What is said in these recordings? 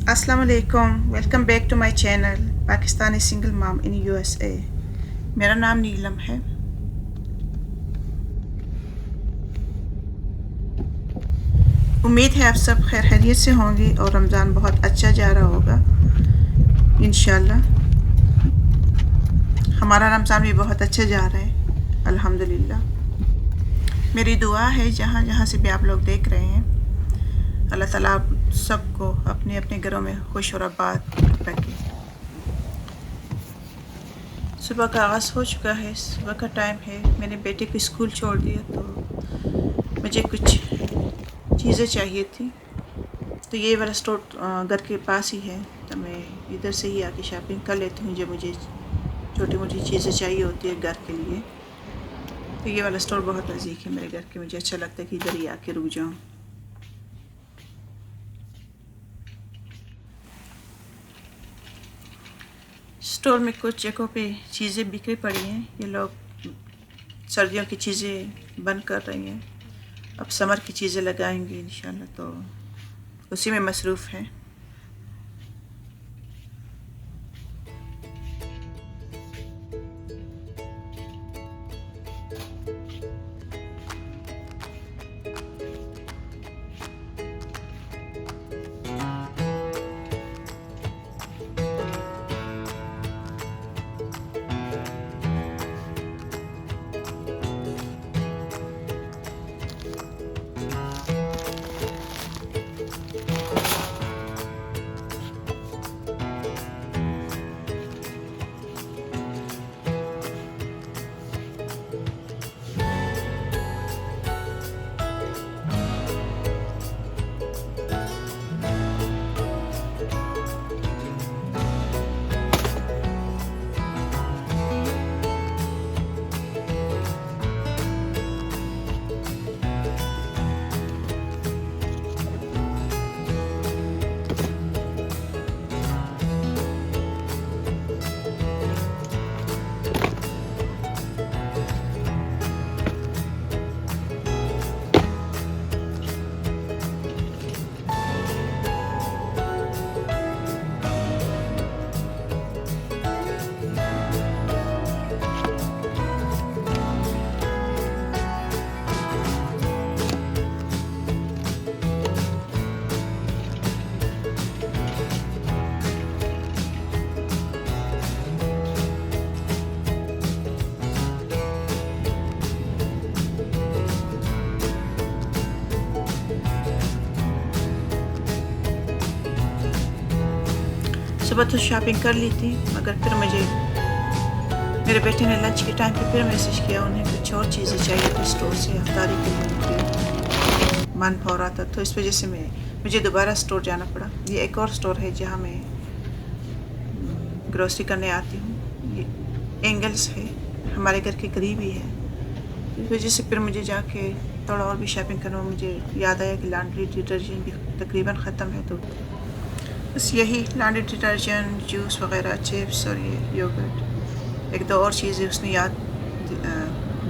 अस्सलाम वालेकुम, welcome back to my channel Pakistani single mom in USA. मेरा नाम नीलम है। उम्मीद है आप सब खैर खैरियत से होंगे और रमज़ान बहुत अच्छा जा रहा होगा इंशाल्लाह। हमारा रमज़ान भी बहुत अच्छा जा रहा है अल्हम्दुलिल्लाह। मेरी दुआ है जहाँ जहाँ से भी आप लोग देख रहे हैं, अल्लाह ताला आप सबको अपने अपने घरों में खुश और आबाद रखे। सुबह का आगाज़ हो चुका है, सुबह का टाइम है। मैंने बेटे को स्कूल छोड़ दिया तो मुझे कुछ चीज़ें चाहिए थी, तो ये वाला स्टोर घर के पास ही है, तो मैं इधर से ही आके शॉपिंग कर लेती हूँ जब मुझे छोटी मोटी चीज़ें चाहिए होती है घर के लिए। तो ये वाला स्टोर बहुत नज़दीक है मेरे घर के, मुझे अच्छा लगता है कि इधर ही आके रुक जाऊँ। स्टोर में कुछ जगहों पे चीज़ें बिखरी पड़ी हैं। ये लोग सर्दियों की चीज़ें बंद कर रही हैं, अब समर की चीज़ें लगाएंगे इंशाल्लाह, तो उसी में मसरूफ़ हैं। सुबह तो शॉपिंग कर ली थी, मगर फिर मुझे मेरे बेटे ने लंच के टाइम पे फिर मैसेज किया, उन्हें कुछ और चीज़ें चाहिए थी स्टोर से अफ्तारी के लिए मन हो रहा था, तो इस वजह से मुझे दोबारा स्टोर जाना पड़ा। ये एक और स्टोर है जहाँ मैं ग्रोसरी करने आती हूँ, ये एंगल्स है, हमारे घर के करीब ही है। इस वजह से फिर मुझे जाके थोड़ा और भी शॉपिंग करना, मुझे याद आया कि लॉन्ड्री डिटर्जेंट भी तकरीबन ख़त्म है, तो बस यही लॉन्ड्री डिटर्जेंट, जूस वगैरह, चिप्स और ये योगर्ट, एक दो और चीज़ें उसने याद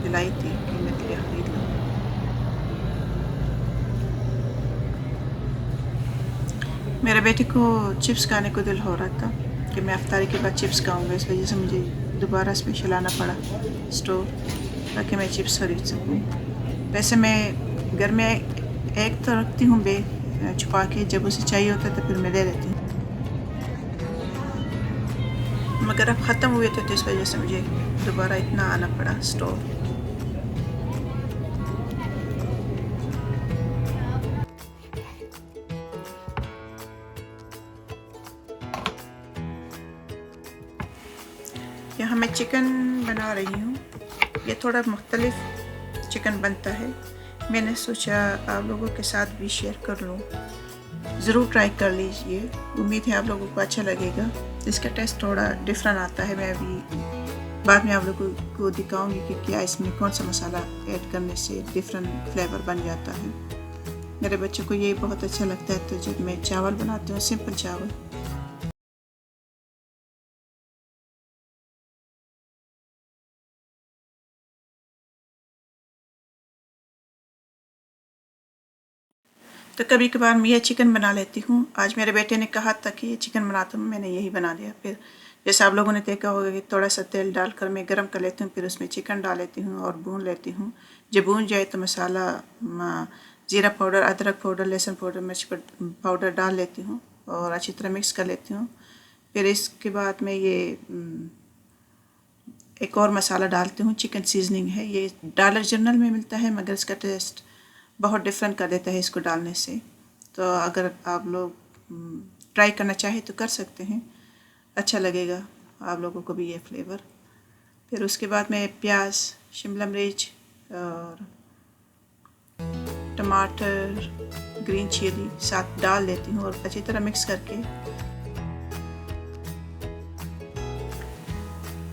दिलाई थी कि मैं के लिए ख़रीद लूँ। मेरे बेटे को चिप्स खाने को दिल हो रहा था कि मैं अफ्तारी के बाद चिप्स खाऊंगा, इस वजह से मुझे दोबारा स्पेशल आना पड़ा स्टोर ताकि मैं चिप्स खरीद सकूँ। वैसे मैं घर में एक तो रखती हूँ बैग छुपा के, जब उसे चाहिए होता है तो फिर मैं दे देती हूँ, मगर अब ख़त्म हुए थे तो इस वजह से मुझे दोबारा इतना आना पड़ा स्टोर। यहाँ मैं चिकन बना रही हूँ, ये थोड़ा मुख्तलिफ चिकन बनता है, मैंने सोचा आप लोगों के साथ भी शेयर कर लूँ। ज़रूर ट्राई कर लीजिए, उम्मीद है आप लोगों को अच्छा लगेगा। इसका टेस्ट थोड़ा डिफरेंट आता है, मैं अभी बाद में आप लोगों को दिखाऊंगी कि क्या इसमें कौन सा मसाला ऐड करने से डिफरेंट फ्लेवर बन जाता है। मेरे बच्चों को ये बहुत अच्छा लगता है, तो जब मैं चावल बनाती हूँ, सिंपल चावल, तो कभी कभार मैं ये चिकन बना लेती हूँ। आज मेरे बेटे ने कहा था कि ये चिकन बनाता हूँ, मैंने यही बना दिया। फिर जैसे आप लोगों ने देखा होगा कि थोड़ा सा तेल डालकर मैं गरम कर लेती हूँ, फिर उसमें चिकन डाल लेती हूँ और भून लेती हूँ। जब भून जाए तो मसाला ज़ीरा पाउडर, अदरक पाउडर, लहसुन पाउडर, मिर्च पाउडर डाल लेती हूँ और अच्छी तरह मिक्स कर लेती हूँ। फिर इसके बाद में ये एक और मसाला डालती हूँ, चिकन सीजनिंग है। ये डॉलर जनरल में मिलता है, मगर इसका टेस्ट बहुत डिफरेंट कर देता है इसको डालने से। तो अगर आप लोग ट्राई करना चाहें तो कर सकते हैं, अच्छा लगेगा आप लोगों को भी ये फ्लेवर। फिर उसके बाद मैं प्याज, शिमला मिर्च और टमाटर, ग्रीन चिली साथ डाल देती हूँ और अच्छी तरह मिक्स करके।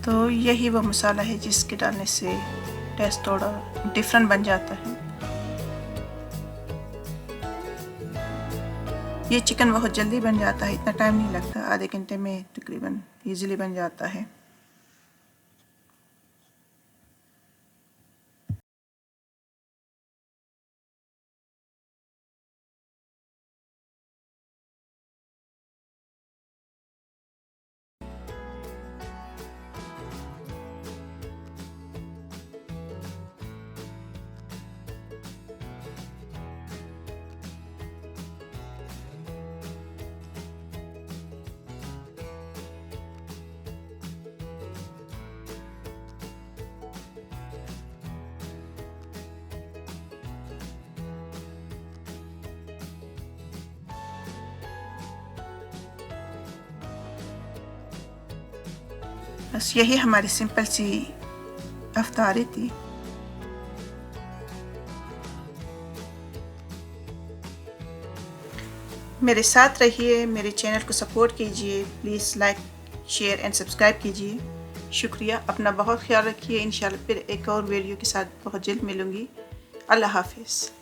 तो यही वो मसाला है जिसके डालने से टेस्ट थोड़ा डिफरेंट बन जाता है। ये चिकन बहुत जल्दी बन जाता है, इतना टाइम नहीं लगता, आधे घंटे में तकरीबन इजीली बन जाता है। बस यही हमारी सिंपल सी अफ्तारी थी। मेरे साथ रहिए, मेरे चैनल को सपोर्ट कीजिए, please like, share and subscribe कीजिए। शुक्रिया, अपना बहुत ख्याल रखिए। इंशाल्लाह फिर एक और वीडियो के साथ बहुत जल्द मिलूँगी। अल्लाह हाफिज़।